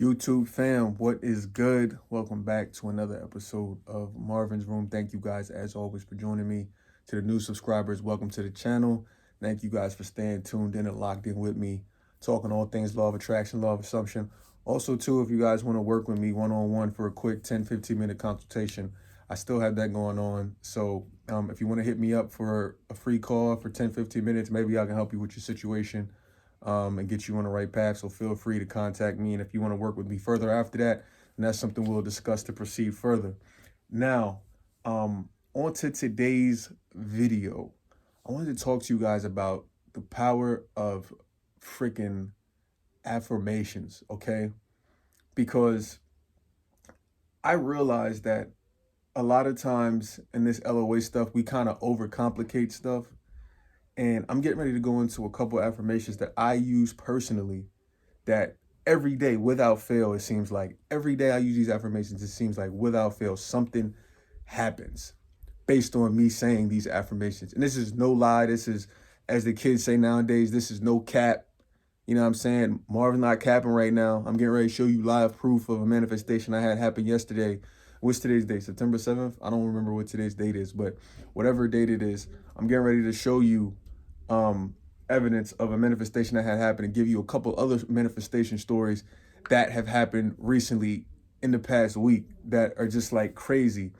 YouTube fam, what is good? Welcome back to another episode of Marvin's Room. Thank you guys, as always, for joining me. To the new subscribers, welcome to the channel. Thank you guys for staying tuned in and locked in with me, talking all things law of attraction, law of assumption. Also, too, if you guys want to work with me one-on-one for a quick 10-15 minute consultation, I still have that going on. So if you want to hit me up for a free call for 10-15 minutes, maybe I can help you with your situation and get you on the right path. So feel free to contact me. And if you want to work with me further after that, then that's something we'll discuss to proceed further. Now, on to today's video. I wanted to talk to you guys about the power of freaking affirmations, okay? Because I realize that a lot of times in this LOA stuff, we kind of overcomplicate stuff. And I'm getting ready to go into a couple of affirmations that I use personally that every day without fail, it seems like every day I use these affirmations, it seems like without fail, something happens based on me saying these affirmations. And this is no lie. This is, as the kids say nowadays, this is no cap. You know what I'm saying? Marvin's not capping right now. I'm getting ready to show you live proof of a manifestation I had happen yesterday. What's today's date? September 7th? I don't remember what today's date is, but whatever date it is, I'm getting ready to show you evidence of a manifestation that had happened and give you a couple other manifestation stories that have happened recently in the past week that are just like crazy.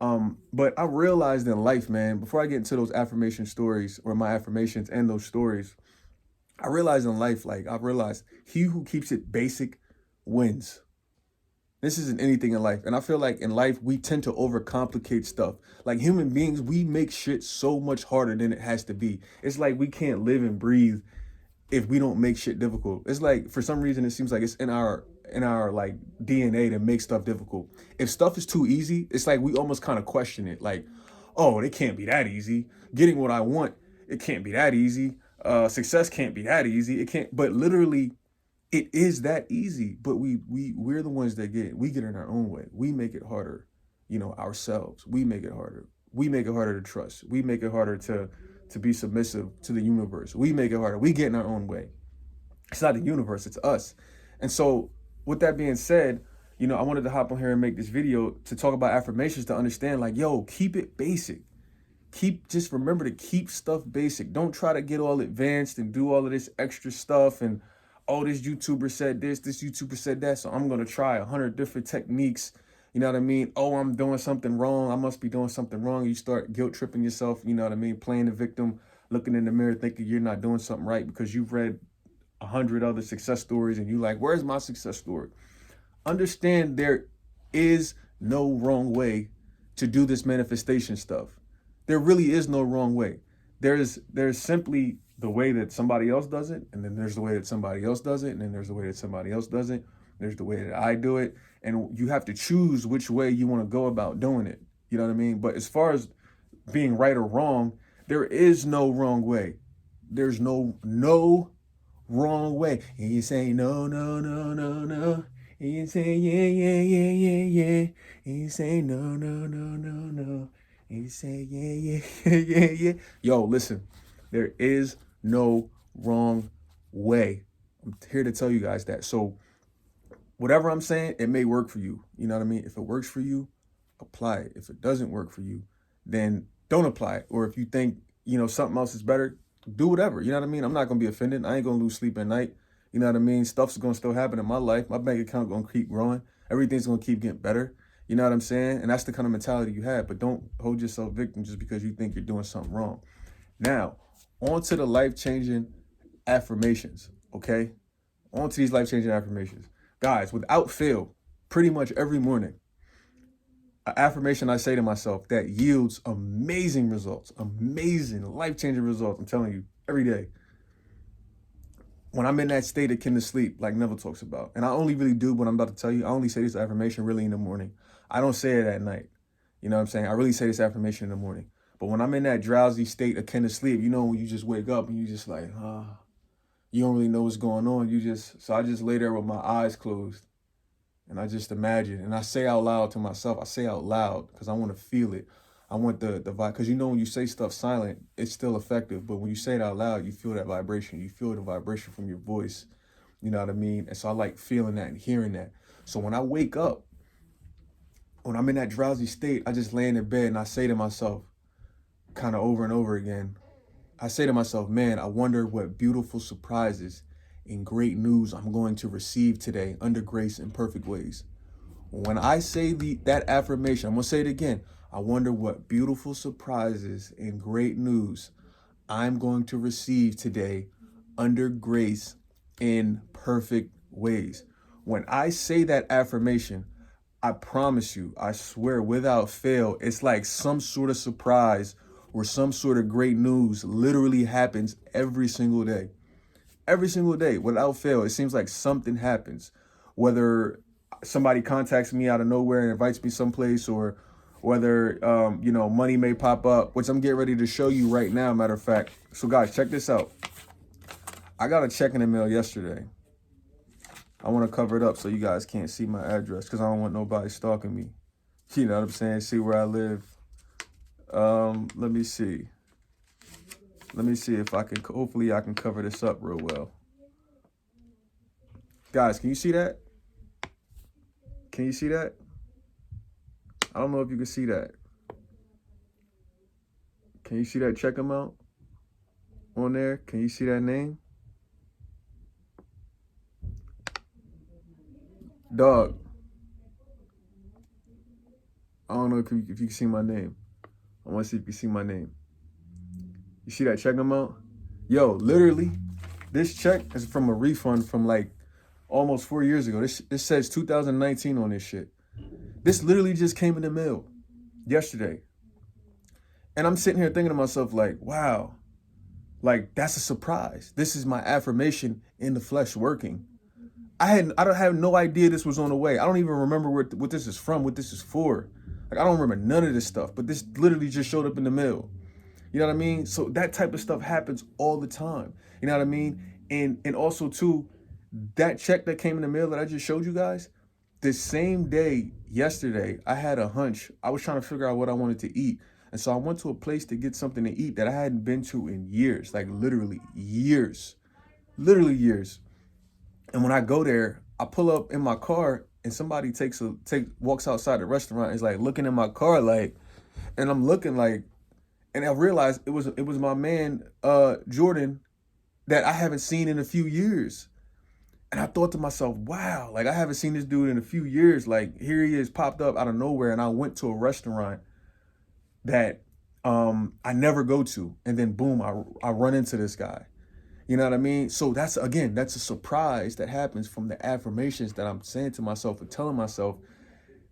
But I realized in life, man, before I get into those affirmation stories or my affirmations and those stories, I realized in life, like I've realized he who keeps it basic wins. This isn't anything in life. And I feel like in life, we tend to overcomplicate stuff. Like human beings, we make shit so much harder than it has to be. It's like we can't live and breathe if we don't make shit difficult. It's like for some reason it seems like it's in our like DNA to make stuff difficult. If stuff is too easy, it's like we almost kind of question it. Like, oh, it can't be that easy. Getting what I want, it can't be that easy. Success can't be that easy. It can't, but literally it is that easy, but we're the ones that get in our own way. We make it harder, ourselves. We make it harder. We make it harder to trust. We make it harder to be submissive to the universe. We make it harder. We get in our own way. It's not the universe, it's us. And so with that being said, I wanted to hop on here and make this video to talk about affirmations to understand like, yo, keep it basic. Just remember to keep stuff basic. Don't try to get all advanced and do all of this extra stuff and oh, this YouTuber said this YouTuber said that, so I'm gonna try 100 different techniques. You know what I mean? Oh, I'm doing something wrong. I must be doing something wrong. You start guilt tripping yourself, you know what I mean? Playing the victim, looking in the mirror, thinking you're not doing something right because you've read 100 other success stories and you like, where's my success story? Understand there is no wrong way to do this manifestation stuff. There really is no wrong way. There's simply the way that somebody else does it, and then there's the way that somebody else does it, and then there's the way that somebody else does it. There's the way that I do it, and you have to choose which way you want to go about doing it. You know what I mean? But as far as being right or wrong, there is no wrong way. There's no wrong way. And you say no, no, no, no, no. And you say yeah, yeah, yeah, yeah, yeah. And you say no, no, no, no, no. And you say yeah, yeah, yeah, yeah, yeah. Yo, listen, there is no wrong way. I'm here to tell you guys that. So whatever I'm saying, it may work for you. You know what I mean? If it works for you, apply it. If it doesn't work for you, then don't apply it. Or if you think, something else is better, do whatever. You know what I mean? I'm not going to be offended. I ain't going to lose sleep at night. You know what I mean? Stuff's going to still happen in my life. My bank account going to keep growing. Everything's going to keep getting better. You know what I'm saying? And that's the kind of mentality you have. But don't hold yourself victim just because you think you're doing something wrong. Now, on to the life-changing affirmations, okay? On to these life-changing affirmations. Guys, without fail, pretty much every morning, an affirmation I say to myself that yields amazing results, amazing, life-changing results, I'm telling you, every day. When I'm in that state akin to sleep, like Neville talks about, and I only really do what I'm about to tell you, I only say this affirmation really in the morning. I don't say it at night. You know what I'm saying? I really say this affirmation in the morning. But when I'm in that drowsy state akin to sleep, when you just wake up and you just like, you don't really know what's going on. So I just lay there with my eyes closed and I just imagine, and I say out loud to myself, I say out loud because I want to feel it. I want the vibe, because when you say stuff silent, it's still effective. But when you say it out loud, you feel that vibration. You feel the vibration from your voice. You know what I mean? And so I like feeling that and hearing that. So when I wake up, when I'm in that drowsy state, I just lay in the bed and I say to myself, kind of over and over again, I say to myself, man, I wonder what beautiful surprises and great news I'm going to receive today under grace in perfect ways. When I say that affirmation, I'm going to say it again. I wonder what beautiful surprises and great news I'm going to receive today under grace in perfect ways. When I say that affirmation, I promise you, I swear without fail, it's like some sort of surprise or some sort of great news literally happens every single day. Every single day, without fail, it seems like something happens. Whether somebody contacts me out of nowhere and invites me someplace, or whether money may pop up, which I'm getting ready to show you right now, matter of fact. So guys, check this out. I got a check in the mail yesterday. I want to cover it up so you guys can't see my address because I don't want nobody stalking me. You know what I'm saying? See where I live. Let me see. Let me see if I can, hopefully I can cover this up real well. Guys, can you see that? Can you see that? I don't know if you can see that. Can you see that check amount on there? Can you see that name? Dog. I don't know if you can see my name. I want to see if you can see my name. You see that check amount? Yo, literally, this check is from a refund from like almost 4 years ago. This says 2019 on this shit. This literally just came in the mail yesterday. And I'm sitting here thinking to myself like, wow, like that's a surprise. This is my affirmation in the flesh working. I don't have no idea this was on the way. I don't even remember what this is from, what this is for. Like I don't remember none of this stuff, but this literally just showed up in the mail. You know what I mean? So that type of stuff happens all the time. You know what I mean? And also too, that check that came in the mail that I just showed you guys, the same day yesterday, I had a hunch. I was trying to figure out what I wanted to eat. And so I went to a place to get something to eat that I hadn't been to in years, like literally years. And when I go there, I pull up in my car and somebody walks outside the restaurant and is like looking in my car like, and I'm looking like, and I realized it was my man Jordan that I haven't seen in a few years. And I thought to myself, wow, like I haven't seen this dude in a few years. Like here he is popped up out of nowhere. And I went to a restaurant that I never go to. And then boom, I run into this guy. You know what I mean? So that's a surprise that happens from the affirmations that I'm saying to myself and telling myself.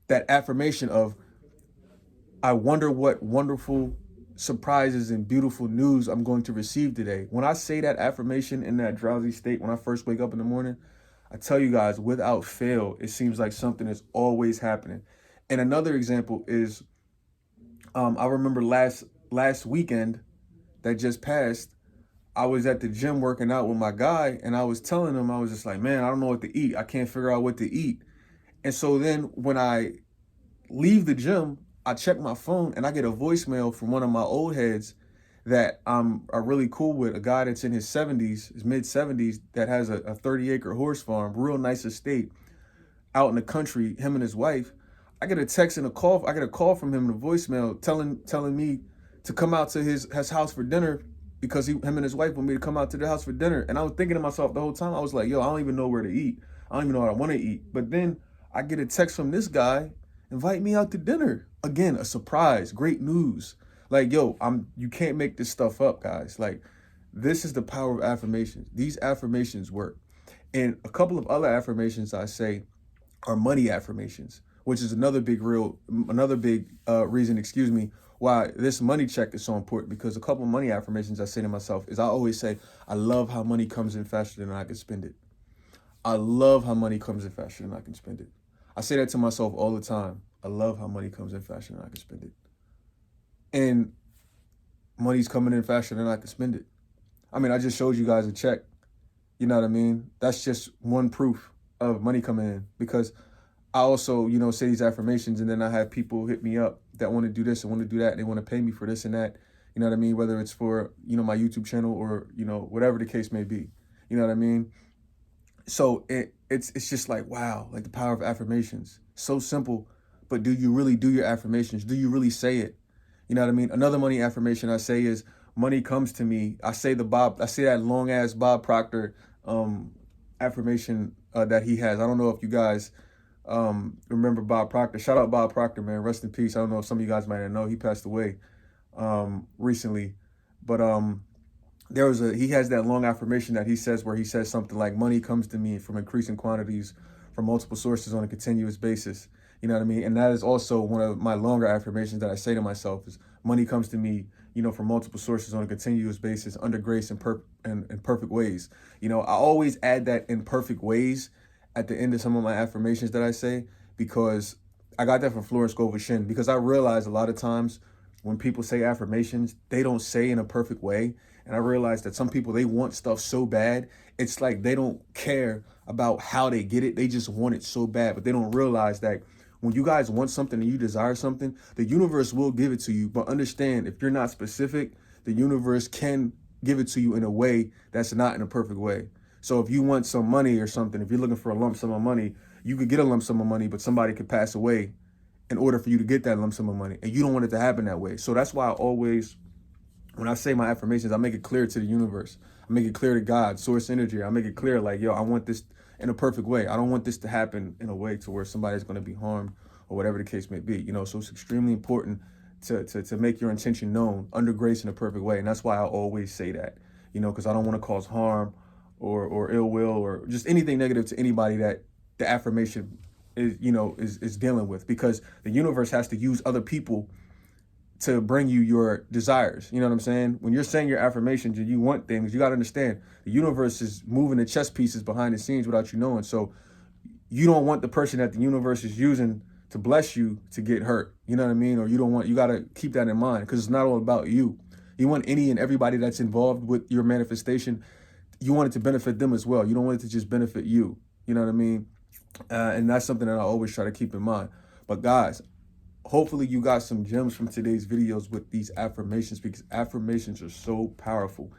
That affirmation of, I wonder what wonderful surprises and beautiful news I'm going to receive today. When I say that affirmation in that drowsy state, when I first wake up in the morning, I tell you guys, without fail, it seems like something is always happening. And another example is, I remember last weekend that just passed, I was at the gym working out with my guy, and I was telling him, I was just like, man, I don't know what to eat. I can't figure out what to eat. And so then when I leave the gym, I check my phone and I get a voicemail from one of my old heads that I'm really cool with, a guy that's in his 70s, his mid 70s, that has a 30-acre horse farm, real nice estate out in the country, him and his wife. I get a text and a call. I get a call from him in a voicemail telling me to come out to his house for dinner because him and his wife want me to come out to their house for dinner. And I was thinking to myself the whole time, I was like, yo, I don't even know where to eat. I don't even know what I want to eat. But then I get a text from this guy, invite me out to dinner. Again, a surprise, great news. Like, yo, you can't make this stuff up, guys. Like, this is the power of affirmations. These affirmations work. And a couple of other affirmations I say are money affirmations, which is another big reason, why this money check is so important. Because a couple of money affirmations I say to myself is, I always say, I love how money comes in faster than I can spend it. I love how money comes in faster than I can spend it. I say that to myself all the time. I love how money comes in faster than I can spend it. And money's coming in faster than I can spend it. I mean, I just showed you guys a check. You know what I mean? That's just one proof of money coming in, because I also, say these affirmations, and then I have people hit me up that want to do this and want to do that. And they want to pay me for this and that. You know what I mean? Whether it's for, my YouTube channel or, whatever the case may be. You know what I mean? So it's just like, wow, like the power of affirmations. So simple, but do you really do your affirmations? Do you really say it? You know what I mean? Another money affirmation I say is money comes to me. I say that long ass Bob Proctor affirmation that he has. I don't know if you guys remember Bob Proctor. Shout out Bob Proctor, man. Rest in peace. I don't know if some of you guys might not know. He passed away recently. But he has that long affirmation that he says where he says something like money comes to me from increasing quantities from multiple sources on a continuous basis. You know what I mean? And that is also one of my longer affirmations that I say to myself is money comes to me, from multiple sources on a continuous basis under grace and perfect ways. I always add that in perfect ways at the end of some of my affirmations that I say, because I got that from Florence Scovel Shinn, because I realize a lot of times when people say affirmations, they don't say in a perfect way. And I realized that some people, they want stuff so bad, it's like they don't care about how they get it. They just want it so bad, but they don't realize that when you guys want something and you desire something, the universe will give it to you. But understand, if you're not specific, the universe can give it to you in a way that's not in a perfect way. So if you want some money or something, if you're looking for a lump sum of money, you could get a lump sum of money, but somebody could pass away in order for you to get that lump sum of money. And you don't want it to happen that way. So that's why I always, when I say my affirmations, I make it clear to the universe. I make it clear to God, source energy. I make it clear like, yo, I want this in a perfect way. I don't want this to happen in a way to where somebody's going to be harmed or whatever the case may be. So it's extremely important to make your intention known under grace in a perfect way. And that's why I always say that, because I don't want to cause harm or ill will or just anything negative to anybody that the affirmation is dealing with, because the universe has to use other people to bring you your desires. You know what I'm saying? When you're saying your affirmations and you want things, you got to understand the universe is moving the chess pieces behind the scenes without you knowing. So you don't want the person that the universe is using to bless you to get hurt. You know what I mean? Or you got to keep that in mind, because it's not all about you. You want any and everybody that's involved with your manifestation, you want it to benefit them as well. You don't want it to just benefit you. You know what I mean? And that's something that I always try to keep in mind. But guys, hopefully you got some gems from today's videos with these affirmations, because affirmations are so powerful.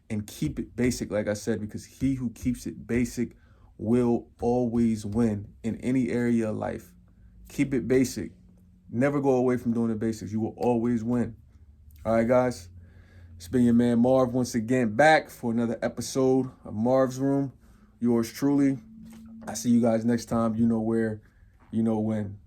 And keep it basic, like I said, because he who keeps it basic will always win in any area of life. Keep it basic. Never go away from doing the basics. You will always win. All right, guys. It's been your man Marv once again, back for another episode of Marv's Room. Yours truly. I see you guys next time. You know where, you know when.